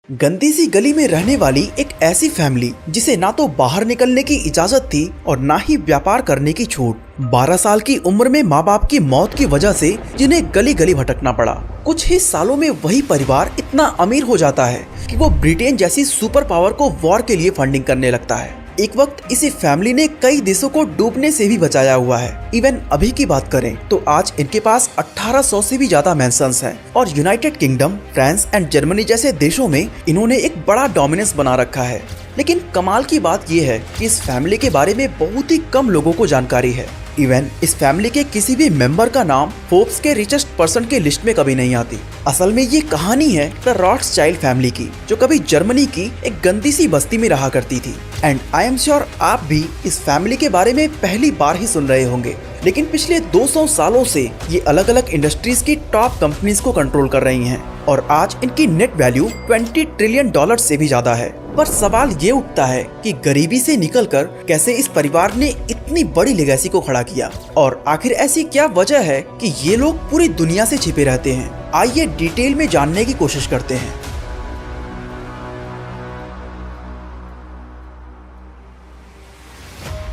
गंदी सी गली में रहने वाली एक ऐसी फैमिली जिसे ना तो बाहर निकलने की इजाजत थी और ना ही व्यापार करने की छूट। 12 साल की उम्र में माँ बाप की मौत की वजह से जिन्हें गली गली भटकना पड़ा। कुछ ही सालों में वही परिवार इतना अमीर हो जाता है कि वो ब्रिटेन जैसी सुपर पावर को वॉर के लिए फंडिंग करने लगता है। एक वक्त इसी फैमिली ने कई देशों को डूबने से भी बचाया हुआ है। इवन अभी की बात करें तो आज इनके पास 1800 से भी ज्यादा मेंशंस हैं और United kingdom, France and Germany जैसे देशों में इन्होंने एक बड़ा डोमिनेंस बना रखा है। लेकिन कमाल की बात यह है कि इस फैमिली के बारे में बहुत ही कम लोगों को जानकारी है। इवन इस फैमिली के किसी भी मेंबर का नाम फोर्ब्स के रिचेस्ट पर्सन के लिस्ट में कभी नहीं आती। असल में ये कहानी है द रॉथस्चाइल्ड फैमिली की, जो कभी जर्मनी की एक गंदी सी बस्ती में रहा करती थी। एंड आई एम श्योर आप भी इस फैमिली के बारे में पहली बार ही सुन रहे होंगे। लेकिन पिछले 200 सालों से ये अलग अलग इंडस्ट्रीज की टॉप कंपनीज को कंट्रोल कर रही हैं और आज इनकी नेट वैल्यू $20 ट्रिलियन से भी ज्यादा है। पर सवाल ये उठता है कि गरीबी से निकलकर कैसे इस परिवार ने इतनी बड़ी लेगेसी को खड़ा किया और आखिर ऐसी क्या वजह है कि ये लोग पूरी दुनिया से छिपे रहते हैं। आइए डिटेल में जानने की कोशिश करते हैं।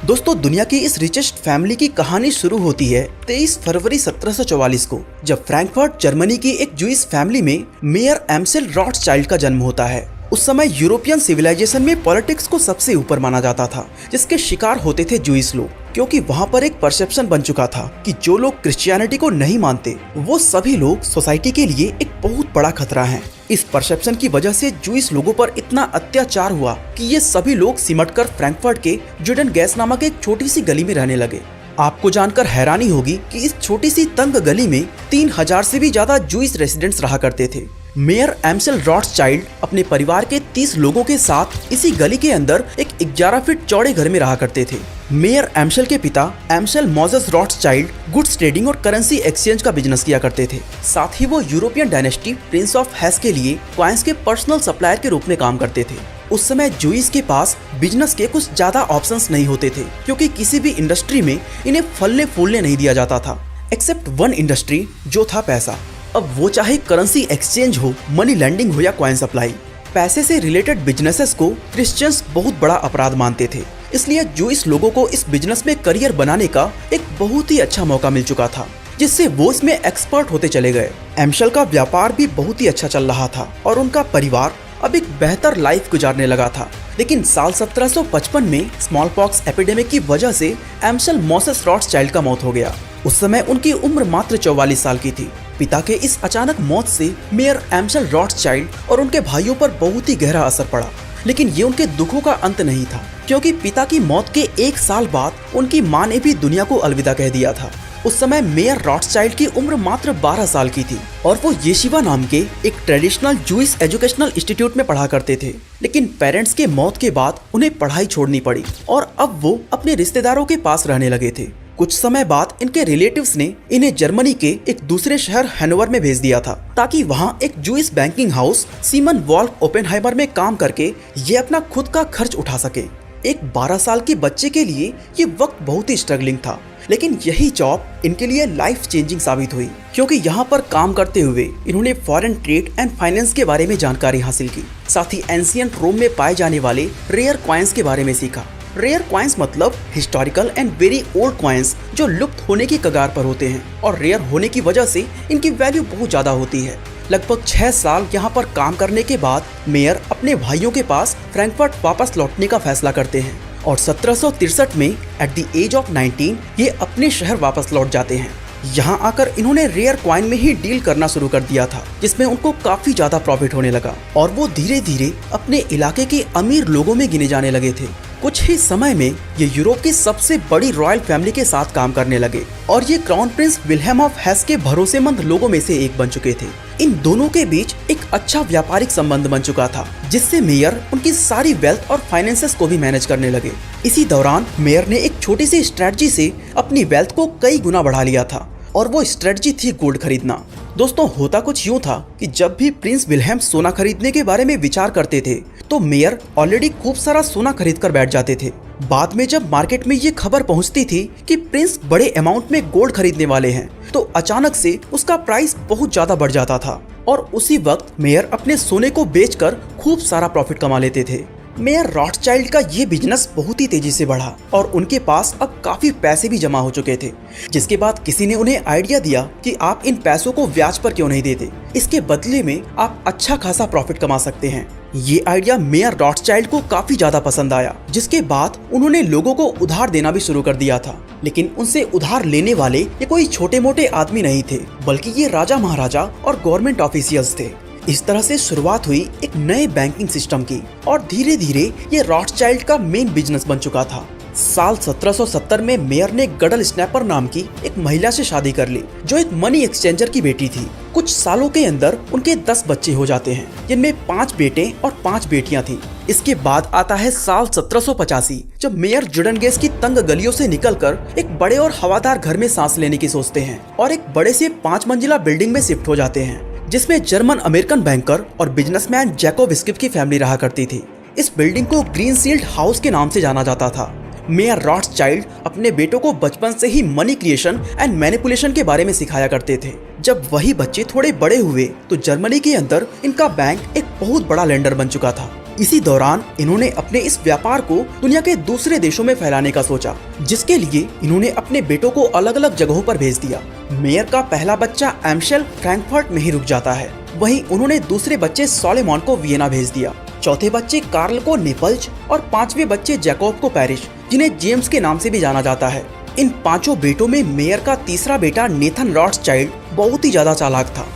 दोस्तों, दुनिया की इस रिचेस्ट फैमिली की कहानी शुरू होती है 23 फरवरी 1744 को, जब फ्रैंकफर्ट जर्मनी की एक जूइश फैमिली में मेयर एम्सेल रॉथस्चाइल्ड का जन्म होता है। उस समय यूरोपियन सिविलाइजेशन में पॉलिटिक्स को सबसे ऊपर माना जाता था, जिसके शिकार होते थे जूइश लोग, क्योंकि वहाँ पर एक परसेप्शन बन चुका था कि जो लोग क्रिश्चियनिटी को नहीं मानते वो सभी लोग सोसाइटी के लिए एक बहुत बड़ा खतरा हैं। इस परसेप्शन की वजह से जूइश लोगों पर इतना अत्याचार हुआ कि ये सभी लोग सिमटकर फ्रैंकफर्ट के जुडेन गैस नामक एक छोटी सी गली में रहने लगे। आपको जानकर हैरानी होगी कि इस छोटी सी तंग गली में 3000 से भी ज्यादा जूइश रेसिडेंट्स रहा करते थे। मेयर एम्सेल रॉथस्चाइल्ड अपने परिवार के 30 लोगों के साथ इसी गली के अंदर एक 11 फीट चौड़े घर में रहा करते थे। मेयर एम्सेल के पिता एम्सेल मोजेस रॉथस्चाइल्ड गुड्स ट्रेडिंग और करेंसी एक्सचेंज का बिजनेस किया करते थे। साथ ही वो यूरोपियन डायनेस्टी प्रिंस ऑफ हेस के लिए कॉइन्स के पर्सनल सप्लायर के रूप में काम करते थे। उस समय जूइश के पास बिजनेस के कुछ ज्यादा ऑप्शंस नहीं होते थे, क्योंकि किसी भी इंडस्ट्री में इन्हें फलने फूलने नहीं दिया जाता था, एक्सेप्ट वन इंडस्ट्री जो था पैसा। अब वो चाहे करेंसी एक्सचेंज हो, मनी लैंडिंग हो या कॉइन सप्लाई, पैसे से रिलेटेड बिजनेसेस को क्रिश्चियंस बहुत बड़ा अपराध मानते थे। इसलिए जूइश लोगों को इस बिजनेस में करियर बनाने का एक बहुत ही अच्छा मौका मिल चुका था, जिससे वो इसमें एक्सपर्ट होते चले गए। एम्सेल का व्यापार भी बहुत ही अच्छा चल रहा था और उनका परिवार अब एक बेहतर लाइफ गुजारने लगा था। लेकिन साल 1755 में स्मॉल पॉक्स एपिडेमिक की वजह से एम्सेल मोसेस रॉथस्चाइल्ड का मौत हो गया। उस समय उनकी उम्र मात्र 44 साल की थी। पिता के इस अचानक मौत से मेयर एम्सेल रॉथस्चाइल्ड और उनके भाइयों पर बहुत ही गहरा असर पड़ा। लेकिन ये उनके दुखों का अंत नहीं था, क्योंकि पिता की मौत के 1 साल बाद उनकी मां ने भी दुनिया को अलविदा कह दिया था। उस समय मेयर रॉथस्चाइल्ड की उम्र मात्र 12 साल की थी और वो येशिवा नाम के एक ट्रेडिशनल जूइश एजुकेशनल इंस्टीट्यूट में पढ़ा करते थे। लेकिन पेरेंट्स के मौत के बाद उन्हें पढ़ाई छोड़नी पड़ी और अब वो अपने रिश्तेदारों के पास रहने लगे थे। कुछ समय बाद इनके रिलेटिव्स ने इन्हें जर्मनी के एक दूसरे शहर हैनोवर में भेज दिया था, ताकि वहाँ एक Jewish banking house Seeman Wolff Oppenheimer में काम करके ये अपना खुद का खर्च उठा सके। एक 12 साल के बच्चे के लिए ये वक्त बहुत ही स्ट्रगलिंग था, लेकिन यही जॉब इनके लिए लाइफ चेंजिंग साबित हुई, क्योंकि यहाँ पर काम करते हुए इन्होंने फॉरेन ट्रेड एंड फाइनेंस के बारे में जानकारी हासिल की। साथ ही एंशिएंट रोम में पाए जाने वाले रेयर कॉइन्स के बारे में सीखा। रेयर कॉइन्स मतलब historical and very old coins जो लुप्त होने की कगार पर होते हैं और रेयर होने की वजह से इनकी वैल्यू बहुत ज्यादा होती है। लगभग 6 साल यहाँ पर काम करने के बाद मेयर अपने भाइयों के पास फ्रैंकफर्ट वापस लौटने का फैसला करते हैं और 1763 में एट द एज ऑफ 19 ये अपने शहर वापस लौट जाते हैं। यहाँ आकर इन्होंने रेयर कॉइन में ही डील करना शुरू कर दिया था, जिसमें उनको काफी ज्यादा प्रॉफिट होने लगा और वो धीरे धीरे अपने इलाके के अमीर लोगों में गिने जाने लगे थे। कुछ ही समय में ये यूरोप की सबसे बड़ी रॉयल फैमिली के साथ काम करने लगे और ये क्राउन प्रिंस विल्हेम ऑफ हेस के भरोसेमंद लोगों में से एक बन चुके थे। इन दोनों के बीच एक अच्छा व्यापारिक संबंध बन चुका था, जिससे मेयर उनकी सारी वेल्थ और फाइनेंसेस को भी मैनेज करने लगे। इसी दौरान मेयर ने एक छोटी सी स्ट्रेटजी से अपनी वेल्थ को कई गुना बढ़ा लिया था और वो स्ट्रेटजी थी गोल्ड खरीदना। दोस्तों, होता कुछ यूँ था कि जब भी प्रिंस विल्हेम सोना खरीदने के बारे में विचार करते थे तो मेयर ऑलरेडी खूब सारा सोना खरीद कर बैठ जाते थे। बाद में जब मार्केट में ये खबर पहुंचती थी कि प्रिंस बड़े अमाउंट में गोल्ड खरीदने वाले हैं, तो अचानक से उसका प्राइस बहुत ज्यादा बढ़ जाता था। और उसी वक्त मेयर अपने सोने को बेचकर खूब सारा प्रॉफिट कमा लेते थे। मेयर रॉथस्चाइल्ड का ये बिजनेस बहुत ही तेजी से बढ़ा और उनके पास अब काफी पैसे भी जमा हो चुके थे, जिसके बाद किसी ने उन्हें आइडिया दिया कि आप इन पैसों को ब्याज पर क्यों नहीं देते, इसके बदले में आप अच्छा खासा प्रॉफिट कमा सकते हैं। ये आइडिया मेयर रॉथस्चाइल्ड को काफी ज्यादा पसंद आया, जिसके बाद उन्होंने लोगों को उधार देना भी शुरू कर दिया था। लेकिन उनसे उधार लेने वाले ये कोई छोटे मोटे आदमी नहीं थे, बल्कि ये राजा महाराजा और गवर्नमेंट ऑफिशियल्स थे। इस तरह से शुरुआत हुई एक नए बैंकिंग सिस्टम की और धीरे धीरे ये रॉथस्चाइल्ड का मेन बिजनेस बन चुका था। साल 1770 में मेयर ने गडल स्नैपर नाम की एक महिला से शादी कर ली, जो एक मनी एक्सचेंजर की बेटी थी। कुछ सालों के अंदर उनके 10 बच्चे हो जाते हैं, जिनमें 5 बेटे और 5 बेटियां थीं। इसके बाद आता है साल 1785, जब मेयर जुडनगेस की तंग गलियों से निकलकर एक बड़े और हवादार घर में सांस लेने की सोचते हैं और एक बड़े से 5 मंजिला बिल्डिंग में शिफ्ट हो जाते हैं, जिसमें जर्मन अमेरिकन बैंकर और बिजनेसमैन जैकोब स्किप की फैमिली रहा करती थी। इस बिल्डिंग को ग्रीनसील्ड हाउस के नाम से जाना जाता था। मेयर रॉथस्चाइल्ड अपने बेटों को बचपन से ही मनी क्रिएशन एंड मैनिपुलेशन के बारे में सिखाया करते थे। जब वही बच्चे थोड़े बड़े हुए तो जर्मनी के अंदर इनका बैंक एक बहुत बड़ा लेंडर बन चुका था। इसी दौरान इन्होंने अपने इस व्यापार को दुनिया के दूसरे देशों में फैलाने का सोचा, जिसके लिए इन्होंने अपने बेटों को अलग अलग जगहों पर भेज दिया। मेयर का पहला बच्चा एम्शेल फ्रैंकफर्ट में ही रुक जाता है। वहीं उन्होंने दूसरे बच्चे सोलेमॉन को वियना भेज दिया, चौथे बच्चे कार्ल को नेपल्स और 5वें बच्चे जैकोब को पेरिस, जिन्हें जेम्स के नाम से भी जाना जाता है। इन 5 बेटों में मेयर का तीसरा बेटा नेथन रॉथस्चाइल्ड बहुत ही ज्यादा चालाक था।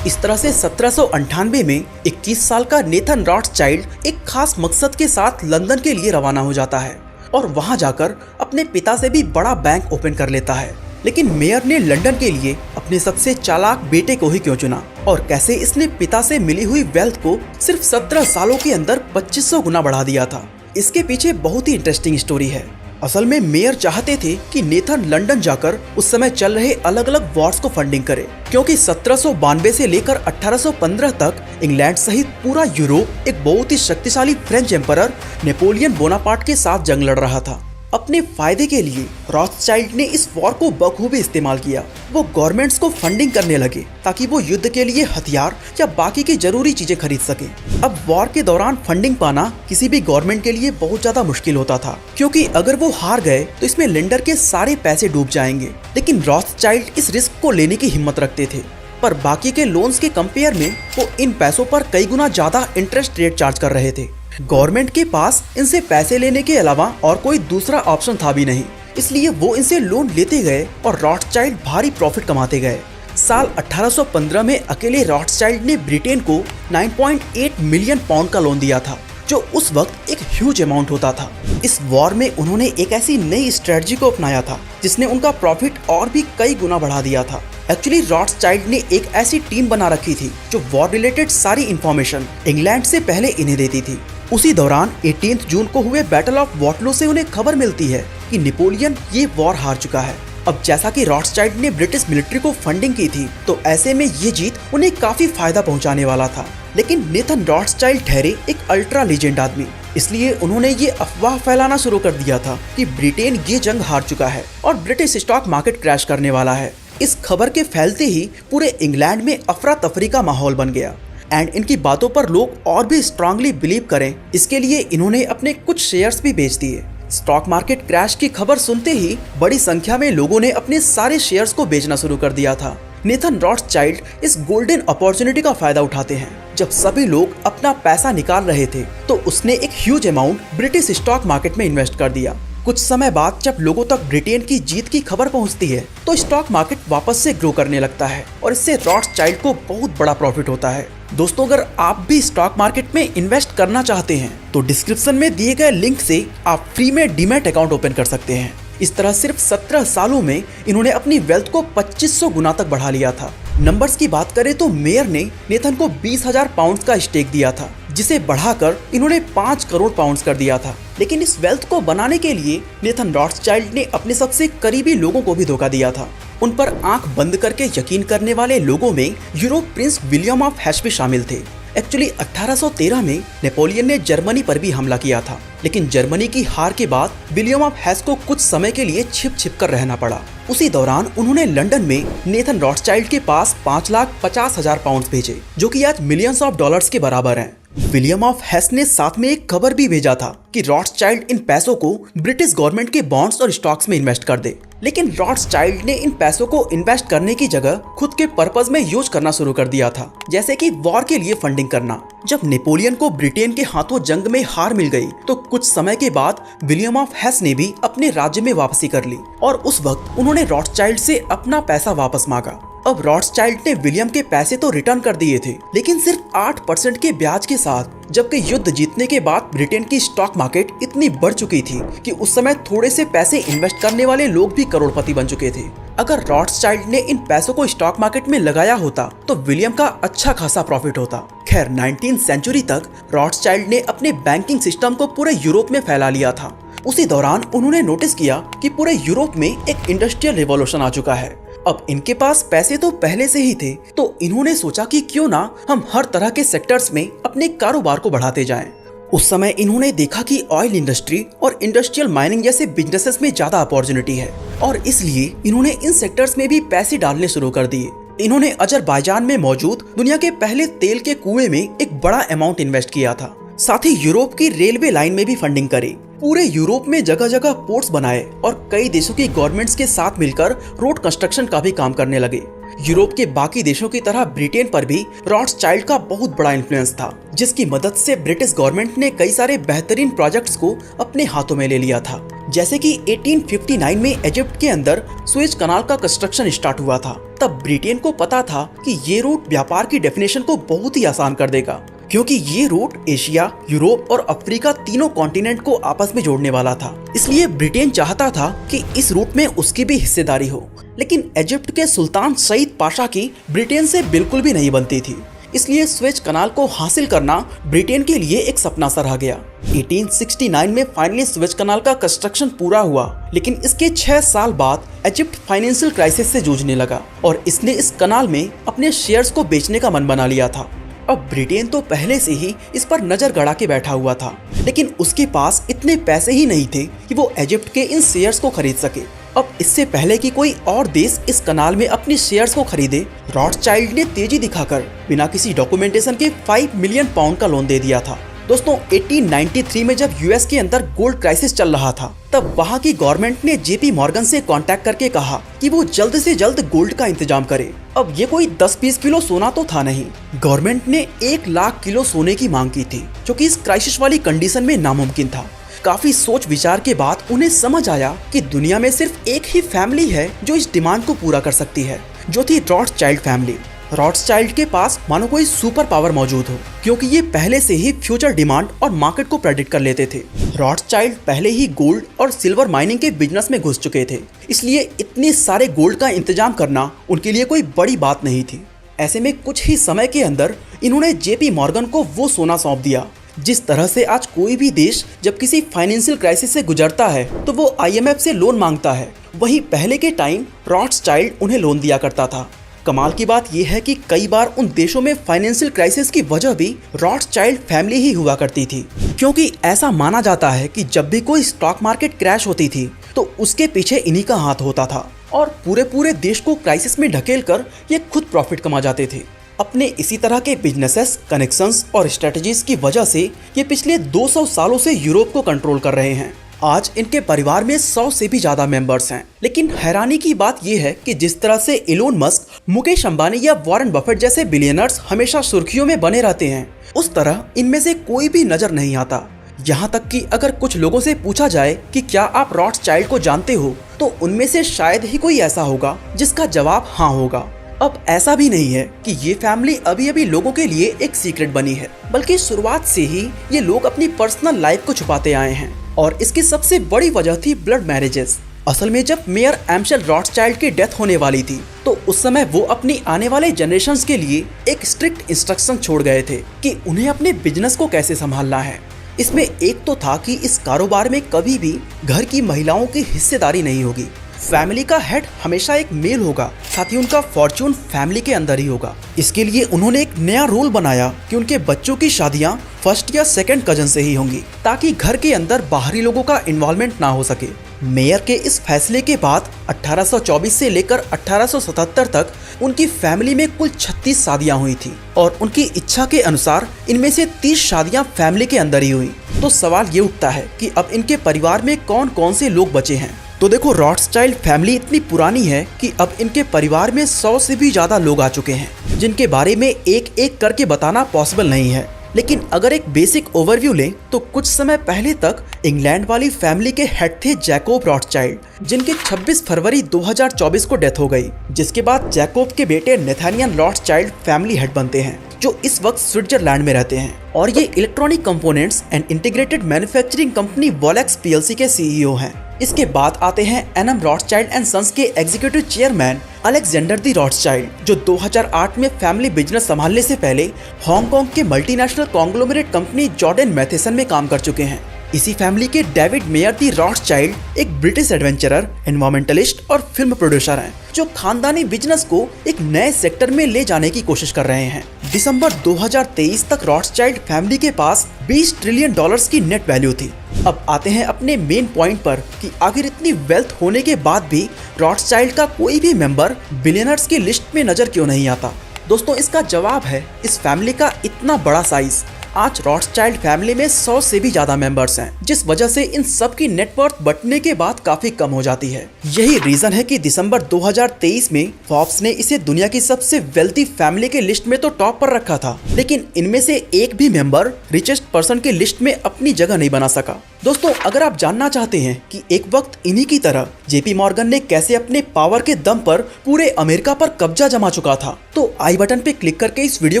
इस तरह से 1798 में 21 साल का नेथन रॉथस्चाइल्ड एक खास मकसद के साथ लंदन के लिए रवाना हो जाता है और वहां जाकर अपने पिता से भी बड़ा बैंक ओपन कर लेता है। लेकिन मेयर ने लंदन के लिए अपने सबसे चालाक बेटे को ही क्यों चुना और कैसे इसने पिता से मिली हुई वेल्थ को सिर्फ 17 सालों के अंदर 2500 गुना बढ़ा दिया था, इसके पीछे बहुत ही इंटरेस्टिंग स्टोरी है। असल में मेयर चाहते थे कि नेथन लंदन जाकर उस समय चल रहे अलग अलग वॉर्स को फंडिंग करे, क्योंकि 1792 से लेकर 1815 तक इंग्लैंड सहित पूरा यूरोप एक बहुत ही शक्तिशाली फ्रेंच एम्परर नेपोलियन बोनापार्ट के साथ जंग लड़ रहा था। अपने फायदे के लिए रॉथस्चाइल्ड ने इस वॉर को बखूबी इस्तेमाल किया। वो गवर्नमेंट्स को फंडिंग करने लगे ताकि वो युद्ध के लिए हथियार या बाकी की जरूरी चीजें खरीद सके। अब वॉर के दौरान फंडिंग पाना किसी भी गवर्नमेंट के लिए बहुत ज्यादा मुश्किल होता था, क्योंकि अगर वो हार गए तो इसमें लेंडर के सारे पैसे डूब जाएंगे। लेकिन रॉथस्चाइल्ड इस रिस्क को लेने की हिम्मत रखते थे, पर बाकी के लोन्स के कंपेयर में वो इन पैसों पर कई गुना ज्यादा इंटरेस्ट रेट चार्ज कर रहे थे। गवर्नमेंट के पास इनसे पैसे लेने के अलावा और कोई दूसरा ऑप्शन था भी नहीं, इसलिए वो इनसे लोन लेते गए और रॉथस्चाइल्ड भारी प्रॉफिट कमाते गए। साल 1815 में अकेले रॉथस्चाइल्ड ने ब्रिटेन को 9.8 मिलियन पाउंड का लोन दिया था, जो उस वक्त एक ह्यूज अमाउंट होता था। इस वॉर में उन्होंने एक ऐसी नई स्ट्रेटजी को अपनाया था जिसने उनका प्रॉफिट और भी कई गुना बढ़ा दिया था। एक्चुअली रॉथस्चाइल्ड ने एक ऐसी टीम बना रखी थी जो वॉर रिलेटेड सारी इंफॉर्मेशन इंग्लैंड से पहले इन्हें देती थी। उसी दौरान 18 जून को हुए बैटल ऑफ वॉटरलू से उन्हें खबर मिलती है कि नेपोलियन ये वॉर हार चुका है। अब जैसा कि रॉथस्चाइल्ड ने ब्रिटिश मिलिट्री को फंडिंग की थी, तो ऐसे में ये जीत उन्हें काफी फायदा पहुंचाने वाला था। लेकिन नेथन रॉथस्चाइल्ड ठहरे एक अल्ट्रा लीजेंड आदमी, इसलिए उन्होंने ये अफवाह फैलाना शुरू कर दिया था कि ब्रिटेन ये जंग हार चुका है और ब्रिटिश स्टॉक मार्केट क्रैश करने वाला है। इस खबर के फैलते ही पूरे इंग्लैंड में अफरा तफरी का माहौल बन गया एंड इनकी बातों पर लोग और भी स्ट्रांगली बिलीव करें, इसके लिए इन्होंने अपने कुछ शेयर्स भी बेच दिए। स्टॉक मार्केट क्रैश की खबर सुनते ही बड़ी संख्या में लोगों ने अपने सारे शेयर्स को बेचना शुरू कर दिया था। नेथन रॉथस्चाइल्ड इस गोल्डन अपॉर्चुनिटी का फायदा उठाते हैं। जब सभी लोग अपना पैसा निकाल रहे थे तो उसने एक huge amount British stock market में इन्वेस्ट कर दिया। कुछ समय बाद जब लोगों तक ब्रिटेन की जीत की खबर पहुंचती है तो स्टॉक मार्केट वापस से ग्रो करने लगता है और इससे रॉथस्चाइल्ड को बहुत बड़ा प्रॉफिट होता है। दोस्तों, अगर आप भी स्टॉक मार्केट में इन्वेस्ट करना चाहते हैं तो डिस्क्रिप्शन में दिए गए लिंक से आप फ्री में डीमैट अकाउंट ओपन कर सकते हैं। इस तरह सिर्फ 17 सालों में इन्होंने अपनी वेल्थ को 2500 गुना तक बढ़ा लिया था। नंबर्स की बात करें तो मेयर ने नेथन को 20,000 पाउंड का स्टेक दिया था, जिसे बढ़ाकर इन्होंने 5 करोड़ पाउंड कर दिया था। लेकिन इस वेल्थ को बनाने के लिए नेथन रॉथस्चाइल्ड ने अपने सबसे करीबी लोगों को भी धोखा दिया था। उन पर आंख बंद करके यकीन करने वाले लोगों में Europe Prince William of hash भी शामिल थे। एक्चुअली 1813 में नेपोलियन ने जर्मनी पर भी हमला किया था, लेकिन जर्मनी की हार के बाद विलियम ऑफ हेस को कुछ समय के लिए छिप कर रहना पड़ा। उसी दौरान उन्होंने लंदन में नेथन रॉथस्चाइल्ड के पास 5,50,000 पाउंड भेजे, जो कि आज मिलियंस ऑफ डॉलर्स के बराबर हैं। विलियम ऑफ हेस ने साथ में एक खबर भी भेजा था कि रॉथस्चाइल्ड इन पैसों को ब्रिटिश गवर्नमेंट के बॉन्ड्स और स्टॉक्स में इन्वेस्ट कर दे, लेकिन रॉथस्चाइल्ड ने इन पैसों को इन्वेस्ट करने की जगह खुद के पर्पस में यूज करना शुरू कर दिया था, जैसे कि वॉर के लिए फंडिंग करना। जब नेपोलियन को ब्रिटेन के हाथों जंग में हार मिल गई तो कुछ समय के बाद विलियम ऑफ हेस ने भी अपने राज्य में वापसी कर ली और उस वक्त उन्होंने रॉथस्चाइल्ड से अपना पैसा वापस मांगा। अब रॉथस्चाइल्ड ने विलियम के पैसे तो रिटर्न कर दिए थे, लेकिन सिर्फ 8% के ब्याज के साथ, जबकि युद्ध जीतने के बाद ब्रिटेन की स्टॉक मार्केट इतनी बढ़ चुकी थी कि उस समय थोड़े से पैसे इन्वेस्ट करने वाले लोग भी करोड़पति बन चुके थे। अगर रॉथस्चाइल्ड ने इन पैसों को स्टॉक मार्केट में लगाया होता तो विलियम का अच्छा खासा प्रॉफिट होता। खैर 19वीं सेंचुरी तक रॉथस्चाइल्ड ने अपने बैंकिंग सिस्टम को पूरे यूरोप में फैला लिया था। उसी दौरान उन्होंने नोटिस किया कि पूरे यूरोप में एक इंडस्ट्रियल रिवॉल्यूशन आ चुका है। अब इनके पास पैसे तो पहले से ही थे, तो इन्होंने सोचा कि क्यों ना हम हर तरह के सेक्टर्स में अपने कारोबार को बढ़ाते जाएं। उस समय इन्होंने देखा कि ऑयल इंडस्ट्री और इंडस्ट्रियल माइनिंग जैसे बिजनेसेस में ज्यादा अपॉर्चुनिटी है और इसलिए इन्होंने इन सेक्टर्स में भी पैसे डालने शुरू कर दिए। इन्होंने अजरबैजान में मौजूद दुनिया के पहले तेल के कुएं में एक बड़ा अमाउंट इन्वेस्ट किया था। साथ ही यूरोप की रेलवे लाइन में भी फंडिंग करी। पूरे यूरोप में जगह जगह पोर्ट्स बनाए और कई देशों की गवर्नमेंट्स के साथ मिलकर रोड कंस्ट्रक्शन का भी काम करने लगे। यूरोप के बाकी देशों की तरह ब्रिटेन पर भी रॉथस्चाइल्ड का बहुत बड़ा इन्फ्लुएंस था, जिसकी मदद से ब्रिटिश गवर्नमेंट ने कई सारे बेहतरीन प्रोजेक्ट्स को अपने हाथों में ले लिया था। जैसे कि 1859 में इजिप्ट के अंदर सुएज कनाल का कंस्ट्रक्शन स्टार्ट हुआ था। तब ब्रिटेन को पता था कि ये रूट व्यापार की डेफिनेशन को बहुत ही आसान कर देगा, क्योंकि ये रूट एशिया, यूरोप और अफ्रीका तीनों कॉन्टिनेंट को आपस में जोड़ने वाला था। इसलिए ब्रिटेन चाहता था कि इस रूट में उसकी भी हिस्सेदारी हो, लेकिन इजिप्ट के सुल्तान सईद पाशा की ब्रिटेन से बिल्कुल भी नहीं बनती थी। इसलिए सुएज कनाल को हासिल करना ब्रिटेन के लिए एक सपना सा रह गया। 1869 में फाइनली सुएज कनाल का कंस्ट्रक्शन पूरा हुआ, लेकिन इसके 6 साल बाद इजिप्ट फाइनेंशियल क्राइसिस से जूझने लगा और इसने इस कनाल में अपने शेयर्स को बेचने का मन बना लिया था। अब ब्रिटेन तो पहले से ही इस पर नजर गड़ा के बैठा हुआ था, लेकिन उसके पास इतने पैसे ही नहीं थे कि वो इजिप्ट के इन शेयर्स को खरीद सके। अब इससे पहले कि कोई और देश इस कनाल में अपनी शेयर्स को खरीदे, रॉथस्चाइल्ड ने तेजी दिखाकर बिना किसी डॉक्यूमेंटेशन के 5 मिलियन पाउंड का लोन दे दिया था। दोस्तों 1893 में जब यूएस के अंदर गोल्ड क्राइसिस चल रहा था, तब वहाँ की गवर्नमेंट ने जेपी मॉर्गन से कांटेक्ट करके कहा कि वो जल्द से जल्द गोल्ड का इंतजाम करे। अब ये कोई 10-20 किलो सोना तो था नहीं, गवर्नमेंट ने 1 लाख किलो सोने की मांग की थी, जो कि इस क्राइसिस वाली कंडीशन में नामुमकिन था। काफी सोच विचार के बाद उन्हें समझ आया कि दुनिया में सिर्फ एक ही फैमिली है जो इस डिमांड को पूरा कर सकती है, जो थी रॉथस्चाइल्ड फैमिली। रॉथस्चाइल्ड के पास मानो कोई सुपर पावर मौजूद हो, क्योंकि ये पहले से ही फ्यूचर डिमांड और मार्केट को प्रेडिक्ट कर लेते थे। रॉथस्चाइल्ड पहले ही गोल्ड और सिल्वर माइनिंग के बिजनेस में घुस चुके थे, इसलिए इतने सारे गोल्ड का इंतजाम करना उनके लिए कोई बड़ी बात नहीं थी। ऐसे में कुछ ही समय के अंदर इन्होंने जेपी मॉर्गन को वो सोना सौंप दिया। जिस तरह से आज कोई भी देश जब किसी फाइनेंशियल क्राइसिस से गुजरता है तो वो IMF से लोन मांगता है, वहीं पहले के टाइम रॉथस्चाइल्ड उन्हें लोन दिया करता था। कमाल की बात यह है कि कई बार उन देशों में फाइनेंशियल क्राइसिस की वजह भी रॉथस्चाइल्ड फैमिली ही हुआ करती थी, क्योंकि ऐसा माना जाता है कि जब भी कोई स्टॉक मार्केट क्रैश होती थी तो उसके पीछे इन्हीं का हाथ होता था और पूरे देश को क्राइसिस में ढकेल कर ये खुद प्रॉफिट कमा जाते थे। अपने इसी तरह के बिजनेसेस, कनेक्शंस और स्ट्रेटजीज की वजह से ये पिछले 200 सालों से यूरोप को कंट्रोल कर रहे हैं। आज इनके परिवार में 100 से भी ज्यादा मेंबर्स हैं। लेकिन हैरानी की बात यह है कि जिस तरह से इलोन मस्क, मुकेश अंबानी या वॉरेन बफेट जैसे बिलियनर्स हमेशा सुर्खियों में बने रहते हैं, उस तरह इनमें से कोई भी नजर नहीं आता। यहाँ तक कि अगर कुछ लोगों से पूछा जाए कि क्या आप रॉथस्चाइल्ड को जानते हो, तो उनमें से शायद ही कोई ऐसा होगा जिसका जवाब हाँ होगा। अब ऐसा भी नहीं है कि ये फैमिली अभी अभी लोगों के लिए एक सीक्रेट बनी है, बल्कि शुरुआत से ही ये लोग अपनी पर्सनल लाइफ को छुपाते आए हैं और इसकी सबसे बड़ी वजह थी ब्लड मैरिजेस। असल में जब मेयर एम्शेल रॉथस्चाइल्ड की डेथ होने वाली थी तो उस समय वो अपनी आने वाले जनरेशंस के लिए एक स्ट्रिक्ट इंस्ट्रक्शन छोड़ गए थे कि उन्हें अपने बिजनेस को कैसे संभालना है। इसमें एक तो था कि इस कारोबार में कभी भी घर की महिलाओं की हिस्सेदारी नहीं होगी। फैमिली का हेड हमेशा एक मेल होगा, साथ ही उनका फॉर्चून फैमिली के अंदर ही होगा। इसके लिए उन्होंने एक नया रूल बनाया कि उनके बच्चों की शादियां फर्स्ट या सेकंड कजन से ही होंगी, ताकि घर के अंदर बाहरी लोगों का इन्वॉल्वमेंट ना हो सके। मेयर के इस फैसले के बाद 1824 से लेकर 1877 तक उनकी फैमिली में कुल 36 शादियां हुई थी और उनकी इच्छा के अनुसार इनमें से 30 शादियां फैमिली के अंदर ही हुई। तो सवाल ये उठता है कि अब इनके परिवार में कौन कौन से लोग बचे हैं। तो देखो, रॉथस्चाइल्ड फैमिली इतनी पुरानी है कि अब इनके परिवार में 100 से भी ज्यादा लोग आ चुके हैं, जिनके बारे में एक एक करके बताना पॉसिबल नहीं है। लेकिन अगर एक बेसिक ओवरव्यू लें तो कुछ समय पहले तक इंग्लैंड वाली फैमिली के हेड थे जैकोब रॉथस्चाइल्ड, जिनके 26 फरवरी 2024 को डेथ हो गई, जिसके बाद जैकोब के बेटे नेथानियल रॉथस्चाइल्ड फैमिली हेड बनते हैं, जो इस वक्त स्विट्जरलैंड में रहते हैं और ये electronic components and integrated manufacturing company Volex PLC के सीईओ हैं। इसके बाद आते हैं एनएम रॉथस्चाइल्ड एंड सन्स के executive chairman Alexander de Rothschild, जो 2008 में फैमिली बिजनेस संभालने से पहले हांगकांग के मल्टीनेशनल कॉन्ग्लोमरेट कंपनी जॉर्डन मैथेसन में काम कर चुके हैं। इसी फैमिली के डेविड मेयर दी रॉथस्चाइल्ड एक ब्रिटिश एडवेंचरर, एनवायरमेंटलिस्ट और फिल्म प्रोड्यूसर हैं, जो खानदानी बिजनेस को एक नए सेक्टर में ले जाने की कोशिश कर रहे हैं। दिसंबर 2023 तक रॉथस्चाइल्ड फैमिली के पास $20 ट्रिलियन की नेट वैल्यू थी। अब आते हैं अपने मेन पॉइंट पर कि आखिर इतनी वेल्थ होने के बाद भी रॉथस्चाइल्ड का कोई भी मेंबर बिलियनर्स की लिस्ट में नजर क्यों नहीं आता। दोस्तों, इसका जवाब है इस फैमिली का इतना बड़ा साइज। आज रॉथस्चाइल्ड फैमिली में 100 से भी ज्यादा मेंबर्स हैं, जिस वजह से इन सब की नेटवर्थ बढ़ने के बाद काफी कम हो जाती है। यही रीजन है कि दिसंबर 2023 में फॉर्ब्स ने इसे दुनिया की सबसे वेल्थी फैमिली के लिस्ट में तो टॉप पर रखा था, लेकिन इनमें से एक भी मेंबर रिचेस्ट पर्सन के लिस्ट में अपनी जगह नहीं बना सका। दोस्तों, अगर आप जानना चाहते हैं कि एक वक्त इन्हीं की तरह जेपी मॉर्गन ने कैसे अपने पावर के दम पर पूरे अमेरिका पर कब्जा जमा चुका था, तो आई बटन पे क्लिक करके इस वीडियो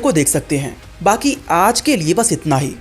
को देख सकते हैं। बाकी आज के लिए बस इतना ही।